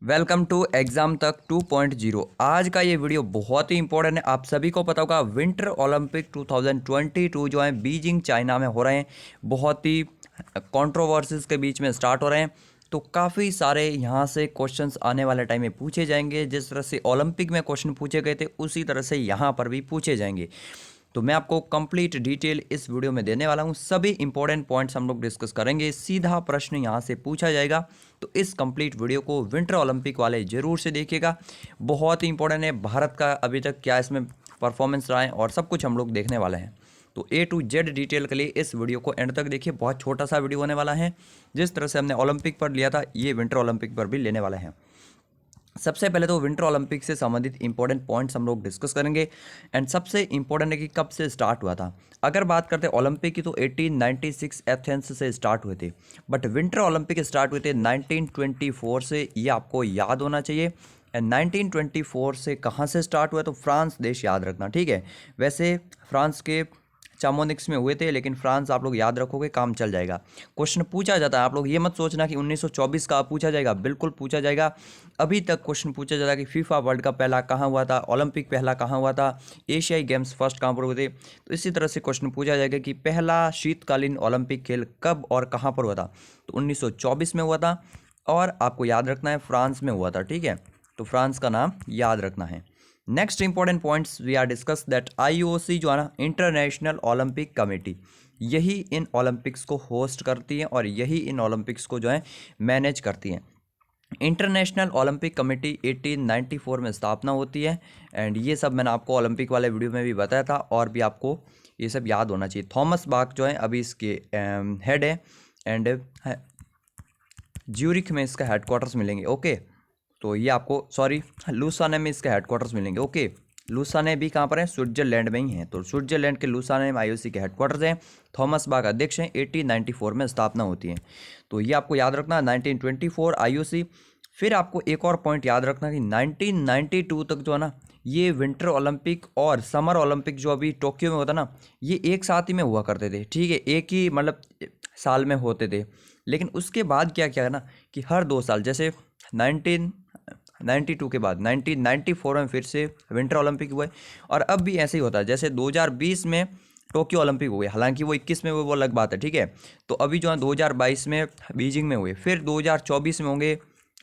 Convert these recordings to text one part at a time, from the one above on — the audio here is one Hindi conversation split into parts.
वेलकम टू एग्ज़ाम तक 2.0। आज का ये वीडियो बहुत ही इंपॉर्टेंट है। आप सभी को पता होगा विंटर ओलंपिक 2022 जो है बीजिंग चाइना में हो रहे हैं। बहुत ही कंट्रोवर्सीज के बीच में स्टार्ट हो रहे हैं, तो काफ़ी सारे यहाँ से क्वेश्चंस आने वाले टाइम में पूछे जाएंगे। जिस तरह से ओलंपिक में क्वेश्चन पूछे गए थे उसी तरह से यहाँ पर भी पूछे जाएंगे। तो मैं आपको कंप्लीट डिटेल इस वीडियो में देने वाला हूँ। सभी इंपॉर्टेंट पॉइंट्स हम लोग डिस्कस करेंगे। सीधा प्रश्न यहाँ से पूछा जाएगा, तो इस कंप्लीट वीडियो को विंटर ओलंपिक वाले जरूर से देखिएगा। बहुत ही इंपॉर्टेंट है। भारत का अभी तक क्या इसमें परफॉर्मेंस रहा है और सब कुछ हम लोग देखने वाले हैं। तो A to Z डिटेल के लिए इस वीडियो को एंड तक देखिए। बहुत छोटा सा वीडियो होने वाला है। जिस तरह से हमने ओलंपिक पर लिया था, ये विंटर ओलंपिक पर भी लेने वाले हैं। सबसे पहले तो विंटर ओलंपिक से संबंधित इंपॉर्टेंट पॉइंट्स हम लोग डिस्कस करेंगे। एंड सबसे इंपॉर्टेंट है कि कब से स्टार्ट हुआ था। अगर बात करते हैं ओलंपिक की, तो 1896 एथेंस से स्टार्ट हुए थे। बट विंटर ओलंपिक स्टार्ट हुए थे 1924 से, ये आपको याद होना चाहिए। एंड 1924 से कहाँ से स्टार्ट हुआ, तो फ्रांस देश याद रखना, ठीक है। वैसे फ्रांस के चामोनिक्स में हुए थे, लेकिन फ्रांस आप लोग याद रखोगे, काम चल जाएगा। क्वेश्चन पूछा जाता है, आप लोग ये मत सोचना कि 1924 का पूछा जाएगा, बिल्कुल पूछा जाएगा। अभी तक क्वेश्चन पूछा जाता है कि फीफा वर्ल्ड कप पहला कहाँ हुआ था, ओलंपिक पहला कहाँ हुआ था, एशियाई गेम्स फर्स्ट कहाँ पर हुए थे। तो इसी तरह से क्वेश्चन पूछा जाएगा कि पहला शीतकालीन ओलंपिक खेल कब और कहाँ पर हुआ था, तो 1924 में हुआ था। और आपको याद रखना है फ्रांस में हुआ था, ठीक है। तो फ्रांस का नाम याद रखना है। Next important points we are discuss that IOC जो है ना, इंटरनेशनल ओलंपिक कमेटी, यही इन ओलंपिक्स को होस्ट करती है और यही इन ओलंपिक्स को जो है मैनेज करती है। इंटरनेशनल ओलंपिक कमेटी 1894 में स्थापना होती है। एंड ये सब मैंने आपको ओलंपिक वाले वीडियो में भी बताया था, और भी आपको ये सब याद होना चाहिए। थॉमस बाक जो है अभी इसके हेड है। एंड ज्यूरिख में इसका हेडक्वार्टर्स मिलेंगे, ओके। तो ये आपको लुसाने में इसके हेडक्वार्टर्स मिलेंगे, ओके। लुसाने भी कहाँ पर है, स्विट्जरलैंड में ही है। तो स्विट्जरलैंड के लुसाने में आईओसी के हेडक्वार्टर्स हैं। थॉमस बाक अध्यक्ष हैं। 1894 में स्थापना होती है। तो ये आपको याद रखना, 1924 आईओसी। फिर आपको एक और पॉइंट याद रखना कि 1992 तक जो है ना, ये विंटर ओलंपिक और समर ओलंपिक जो अभी टोक्यो में होता ना, ये एक साथ ही में हुआ करते थे, ठीक है। एक ही मतलब साल में होते थे। लेकिन उसके बाद क्या क्या है ना, कि हर 2 साल, जैसे 1992 के बाद 1994 में फिर से विंटर ओलंपिक हुए। और अब भी ऐसे ही होता है, जैसे 2020 में टोक्यो ओलंपिक हुए, हालांकि वो 21 में हुए, वो अलग बात है, ठीक है। तो अभी जो है 2022 में बीजिंग में हुए, फिर 2024 में होंगे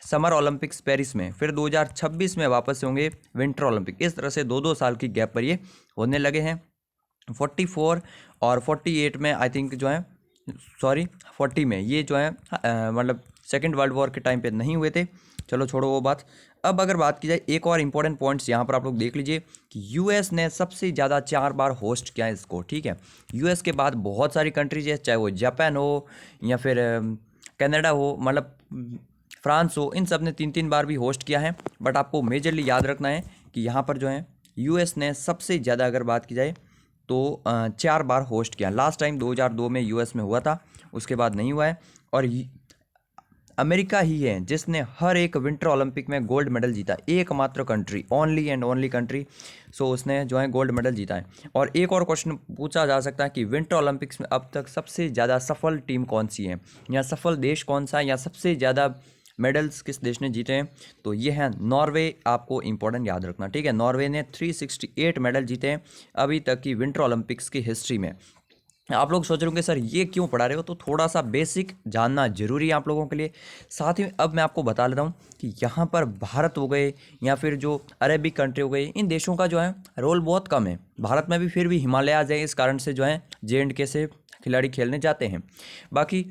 समर ओलंपिक्स पेरिस में, फिर 2026 में वापस से होंगे विंटर ओलंपिक। इस तरह से 2-2 साल की गैप पर ये होने लगे हैं। 44 और 48 में आई थिंक जो है, 40 में ये जो है मतलब सेकेंड वर्ल्ड वॉर के टाइम पे नहीं हुए थे। चलो छोड़ो वो बात। अब अगर बात की जाए, एक और इम्पोर्टेंट पॉइंट्स यहाँ पर आप लोग देख लीजिए कि यूएस ने सबसे ज़्यादा 4 बार होस्ट किया है इसको, ठीक है। यूएस के बाद बहुत सारी कंट्रीज है, चाहे वो जापान हो या फिर कनाडा हो, मतलब फ्रांस हो, इन सब ने 3-3 बार भी होस्ट किया है। बट आपको मेजरली याद रखना है कि यहाँ पर जो है यूएस ने सबसे ज़्यादा अगर बात की जाए तो 4 बार होस्ट किया। लास्ट टाइम 2002 में यूएस में हुआ था, उसके बाद नहीं हुआ है। और अमेरिका ही है जिसने हर एक विंटर ओलंपिक में गोल्ड मेडल जीता, एकमात्र country, only and only country. So उसने जो है गोल्ड मेडल जीता है। और एक और क्वेश्चन पूछा जा सकता है कि विंटर ओलंपिक्स में अब तक सबसे ज़्यादा सफल टीम कौन सी है, या सफल देश कौन सा है, या सबसे ज़्यादा मेडल्स किस देश ने जीते हैं, तो ये है नॉर्वे। आपको इंपॉर्टेंट याद रखना, ठीक है। नॉर्वे ने 368 मेडल जीते हैं अभी तक की विंटर ओलंपिक्स की हिस्ट्री में। आप लोग सोच रहे होंगे सर ये क्यों पढ़ा रहे हो, तो थोड़ा सा बेसिक जानना जरूरी है आप लोगों के लिए। साथ ही अब मैं आपको बता लेता हूँ कि यहाँ पर भारत हो गए या फिर जो अरेबिक कंट्री हो गई, इन देशों का जो है रोल बहुत कम है। भारत में भी फिर भी हिमालयाज है, इस कारण से जो है JNK से खिलाड़ी खेलने जाते हैं। बाकी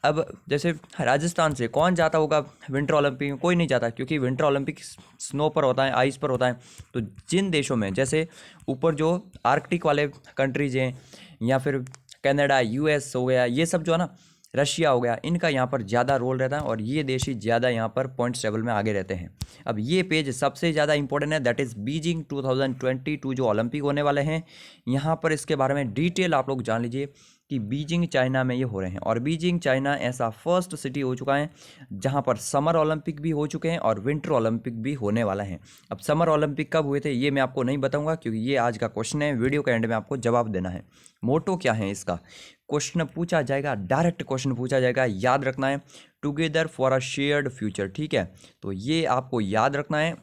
अब जैसे राजस्थान से कौन जाता होगा विंटर ओलंपिक में, कोई नहीं जाता, क्योंकि विंटर ओलंपिक स्नो पर होता है, आइस पर होता है। तो जिन देशों में जैसे ऊपर जो आर्कटिक वाले कंट्रीज हैं, या फिर कनाडा, यूएस हो गया, ये सब जो है ना, रशिया हो गया, इनका यहाँ पर ज़्यादा रोल रहता है और ये देश ही ज़्यादा यहाँ पर पॉइंट्स टेबल में आगे रहते हैं। अब ये पेज सबसे ज़्यादा इंपॉर्टेंट है, दैट इज़ बीजिंग 2022 जो ओलंपिक होने वाले हैं। यहाँ पर इसके बारे में डिटेल आप लोग जान लीजिए कि बीजिंग चाइना में ये हो रहे हैं, और बीजिंग चाइना ऐसा फर्स्ट सिटी हो चुका है जहाँ पर समर ओलंपिक भी हो चुके हैं और विंटर ओलंपिक भी होने वाला है। अब समर ओलंपिक कब हुए थे ये मैं आपको नहीं बताऊंगा, क्योंकि ये आज का क्वेश्चन है, वीडियो के एंड में आपको जवाब देना है। मोटो क्या है इसका, क्वेश्चन पूछा जाएगा, डायरेक्ट क्वेश्चन पूछा जाएगा, याद रखना है, together for a shared future, ठीक है। तो ये आपको याद रखना है,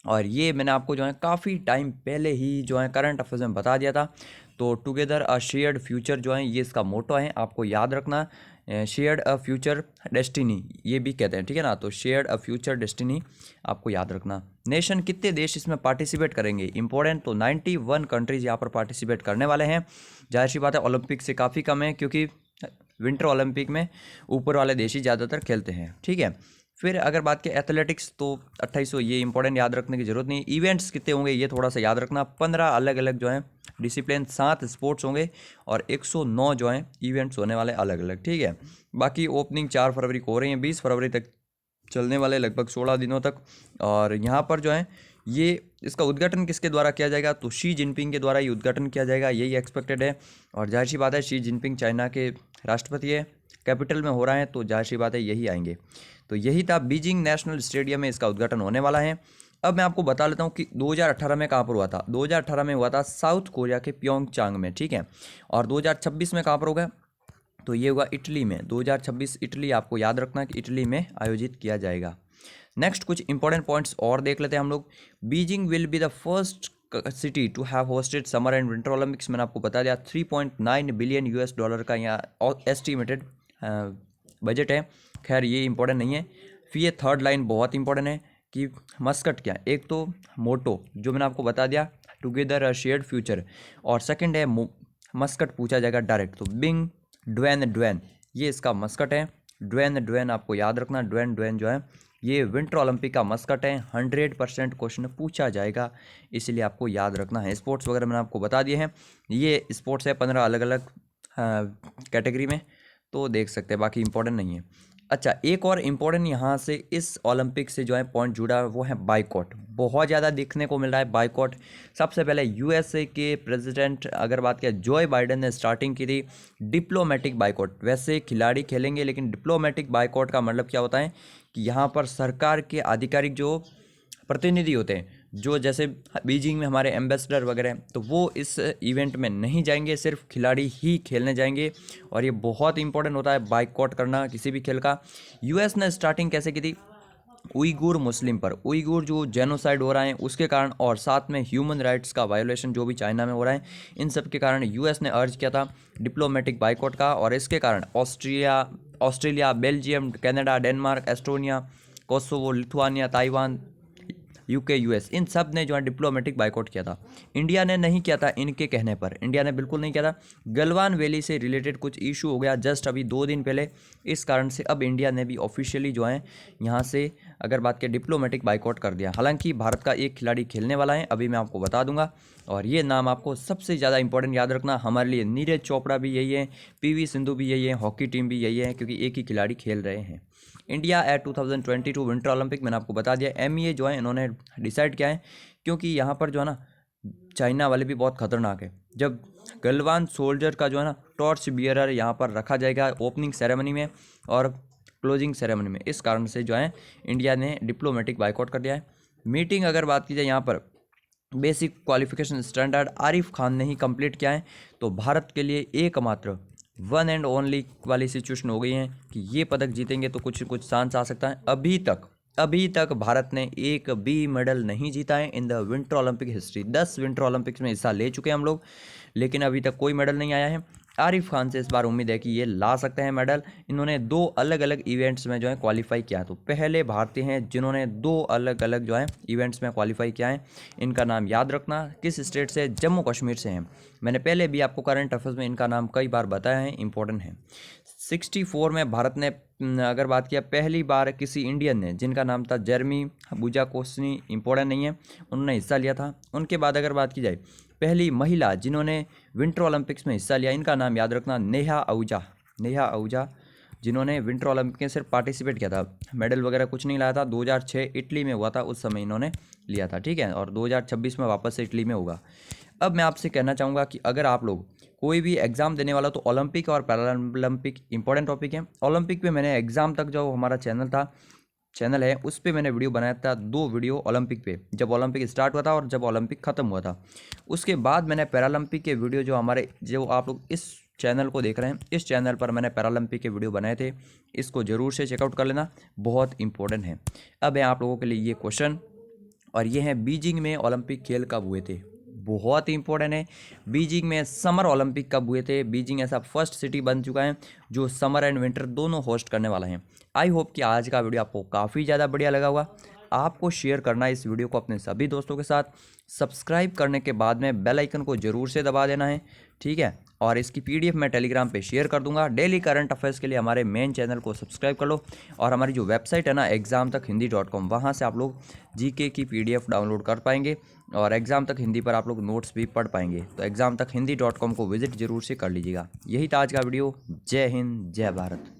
और ये मैंने आपको जो है काफ़ी टाइम पहले ही जो है करंट अफेयर्स में बता दिया था। तो टुगेदर अ शेयर्ड फ्यूचर जो है ये इसका मोटो है, आपको याद रखना। शेयर्ड अ फ्यूचर डेस्टिनी ये भी कहते हैं, ठीक है ना। तो शेयर्ड अ फ्यूचर डेस्टिनी आपको याद रखना। नेशन कितने देश इसमें पार्टिसिपेट करेंगे, इंपॉर्टेंट, तो 91 कंट्रीज यहाँ पर पार्टिसिपेट करने वाले हैं। जाहिर सी बात है ओलंपिक से काफ़ी कम है, क्योंकि विंटर ओलंपिक में ऊपर वाले देश ही ज़्यादातर खेलते हैं, ठीक है। फिर अगर बात की एथलेटिक्स तो 2800, ये इंपॉर्टेंट याद रखने की जरूरत नहीं। इवेंट्स कितने होंगे ये थोड़ा सा याद रखना, 15 अलग अलग जो है डिसिप्लिन, 7 स्पोर्ट्स होंगे और 109 जो हैं इवेंट्स होने वाले अलग अलग, ठीक है। बाकी ओपनिंग 4 फरवरी को हो रही है, 20 फरवरी तक चलने वाले, लगभग 16 दिनों तक। और यहाँ पर जो है ये इसका उद्घाटन किसके द्वारा किया जाएगा, तो शी जिनपिंग के द्वारा ये उद्घाटन किया जाएगा, यही एक्सपेक्टेड है। और जाहिर सी बात है शी जिनपिंग चाइना के राष्ट्रपति है, कैपिटल में हो रहा है, तो जाहिर सी बात है यही आएंगे। तो यही था, बीजिंग नेशनल स्टेडियम में इसका उद्घाटन होने वाला है। अब मैं आपको बता लेता हूँ कि 2018 में कहाँ पर हुआ था। 2018 में हुआ था साउथ कोरिया के प्योंगचांग में, ठीक है। और 2026 में कहाँ पर होगा, तो ये होगा इटली में। 2026 इटली, आपको याद रखना कि इटली में आयोजित किया जाएगा। नेक्स्ट कुछ इंपॉर्टेंट पॉइंट्स और देख लेते हैं हम लोग। Beijing will be the first city to have hosted summer and winter Olympics, मैंने आपको बता दिया। 3.9 बिलियन US डॉलर का यहाँ एस्टिमेटेड बजट है। खैर ये इंपॉर्टेंट नहीं है। फिर ये थर्ड लाइन बहुत इंपॉर्टेंट है कि मस्कट क्या है, एक तो मोटो जो मैंने आपको बता दिया, टुगेदर अ शेयर्ड फ्यूचर, और सेकंड है मस्कट पूछा जाएगा डायरेक्ट, तो बिंग ड्वेन ये इसका मस्कट है। ड्वेन आपको याद रखना, ड्वेन जो है ये विंटर ओलंपिक का मस्कट है। 100% क्वेश्चन पूछा जाएगा, इसलिए आपको याद रखना है। स्पोर्ट्स वगैरह मैंने आपको बता दिए हैं, ये स्पोर्ट्स है 15 अलग अलग कैटेगरी में, तो देख सकते हैं, बाकी इंपॉर्टेंट नहीं है। अच्छा, एक और इम्पोर्टेंट यहाँ से इस ओलंपिक से जो है पॉइंट जुड़ा है, वो है बाइकॉट। बहुत ज़्यादा देखने को मिल रहा है बाइकॉट। सबसे पहले USA के प्रेसिडेंट अगर बात किया, जोए बाइडेन ने स्टार्टिंग की थी डिप्लोमेटिक बाइकॉट। वैसे खिलाड़ी खेलेंगे, लेकिन डिप्लोमेटिक बाइकॉट का मतलब क्या होता है कि यहाँ पर सरकार के आधिकारिक जो प्रतिनिधि होते हैं, जो जैसे बीजिंग में हमारे एम्बेसडर वगैरह, तो वो इस इवेंट में नहीं जाएंगे, सिर्फ खिलाड़ी ही खेलने जाएंगे। और ये बहुत इंपॉर्टेंट होता है बाइकआउट करना किसी भी खेल का। US ने स्टार्टिंग कैसे की थी, उइगुर मुस्लिम पर, उइगुर जो जेनोसाइड हो रहा है उसके कारण, और साथ में ह्यूमन राइट्स का वायोलेशन जो भी चाइना में हो रहा है, इन सब के कारण US ने अर्ज किया था डिप्लोमेटिक बाइकआउट का। और इसके कारण Australia, Belgium, Canada, Denmark, Estonia, Kosovo, Lithuania, Taiwan, UK, US, इन सब ने जो है डिप्लोमेटिक बाइकआउट किया था। इंडिया ने नहीं किया था, इनके कहने पर इंडिया ने बिल्कुल नहीं किया था। गलवान वैली से रिलेटेड कुछ इशू हो गया जस्ट अभी 2 दिन पहले, इस कारण से अब इंडिया ने भी ऑफिशियली जो है यहाँ से अगर बात करें डिप्लोमेटिक बाइकआउट कर दिया। हालांकि भारत का एक खिलाड़ी खेलने वाला है, अभी मैं आपको बता दूंगा। और ये नाम आपको सबसे ज़्यादा इंपॉर्टेंट याद रखना हमारे लिए, नीरज चोपड़ा भी यही है, PV सिंधु भी यही है, हॉकी टीम भी यही है, क्योंकि एक ही खिलाड़ी खेल रहे हैं। इंडिया एट 2022 विंटर ओलंपिक, मैंने आपको बता दिया। MEA जो है इन्होंने डिसाइड किया है, क्योंकि यहाँ पर जो है ना चाइना वाले भी बहुत खतरनाक है। जब गलवान सोल्जर का जो है ना टॉर्च बियरर यहाँ पर रखा जाएगा ओपनिंग सेरेमनी में और क्लोजिंग सेरेमनी में, इस कारण से जो है इंडिया ने डिप्लोमेटिक बाइकआउट कर दिया है। मीटिंग अगर बात की जाए, यहाँ पर basic qualification standard Arif Khan ने ही कंप्लीट किया है, तो भारत के लिए एकमात्र वन एंड ओनली वाली सिचुएशन हो गई है कि ये पदक जीतेंगे तो कुछ चांस आ सकता है। अभी तक भारत ने एक भी मेडल नहीं जीता है in the winter Olympic history. 10 winter Olympics में हिस्सा ले चुके हैं हम लोग, लेकिन अभी तक कोई मेडल नहीं आया है। आरिफ खान से इस बार उम्मीद है कि ये ला सकते हैं मेडल। इन्होंने 2 अलग अलग इवेंट्स में जो है क्वालिफाई किया, तो पहले भारतीय हैं जिन्होंने 2 अलग अलग जो है इवेंट्स में क्वालिफाई किया है। इनका नाम याद रखना, किस स्टेट से, जम्मू कश्मीर से हैं। मैंने पहले भी आपको करंट अफेयर्स में इनका नाम कई बार बताया है, इंपॉर्टेंट है। 64 में भारत ने अगर बात किया, पहली बार किसी इंडियन ने, जिनका नाम था जेरमी बुजाकोस्नी, इंपॉर्टेंट नहीं है, उन्होंने हिस्सा लिया था। उनके बाद अगर बात की जाए, पहली महिला जिन्होंने विंटर ओलंपिक्स में हिस्सा लिया, इनका नाम याद रखना, नेहा आहूजा, जिन्होंने विंटर ओलंपिक में सिर्फ पार्टिसिपेट किया था, मेडल वगैरह कुछ नहीं लाया था। 2006 इटली में हुआ था, उस समय इन्होंने लिया था, ठीक है। और 2026 में वापस से इटली में होगा। अब मैं आपसे कहना चाहूँगा कि अगर आप लोग कोई भी एग्ज़ाम देने वाला, तो ओलंपिक और पैरालंपिक इंपॉर्टेंट टॉपिक है। ओलंपिक पे मैंने एग्ज़ाम तक जो हमारा चैनल है उस पे मैंने वीडियो बनाया था, 2 वीडियो ओलंपिक पे, जब ओलंपिक स्टार्ट हुआ था और जब ओलंपिक ख़त्म हुआ था। उसके बाद मैंने पैरालंपिक के वीडियो जो आप लोग इस चैनल को देख रहे हैं, इस चैनल पर मैंने पैरालंपिक के वीडियो बनाए थे, इसको ज़रूर से चेकआउट कर लेना, बहुत इंपॉर्टेंट है। अब है आप लोगों के लिए ये क्वेश्चन, और ये है बीजिंग में ओलंपिक खेल कब हुए थे, बहुत ही इंपॉर्टेंट है। बीजिंग में समर ओलंपिक कब हुए थे? बीजिंग ऐसा फर्स्ट सिटी बन चुका है जो समर एंड विंटर दोनों होस्ट करने वाला है। आई होप कि आज का वीडियो आपको काफ़ी ज़्यादा बढ़िया लगा होगा। आपको शेयर करना है इस वीडियो को अपने सभी दोस्तों के साथ। सब्सक्राइब करने के बाद में बेल आइकन को ज़रूर से दबा देना है, ठीक है। और इसकी पीडीएफ मैं टेलीग्राम पे शेयर कर दूंगा। डेली करंट अफेयर्स के लिए हमारे मेन चैनल को सब्सक्राइब कर लो, और हमारी जो वेबसाइट है ना examtakhindy.com, वहाँ से आप लोग जीके की पीडीएफ डाउनलोड कर पाएंगे, और एग्ज़ाम तक हिंदी पर आप लोग नोट्स भी पढ़ पाएंगे। तो examtakhindy.com को विजिट जरूर से कर लीजिएगा। यही था आज का वीडियो। जय हिंद, जय भारत।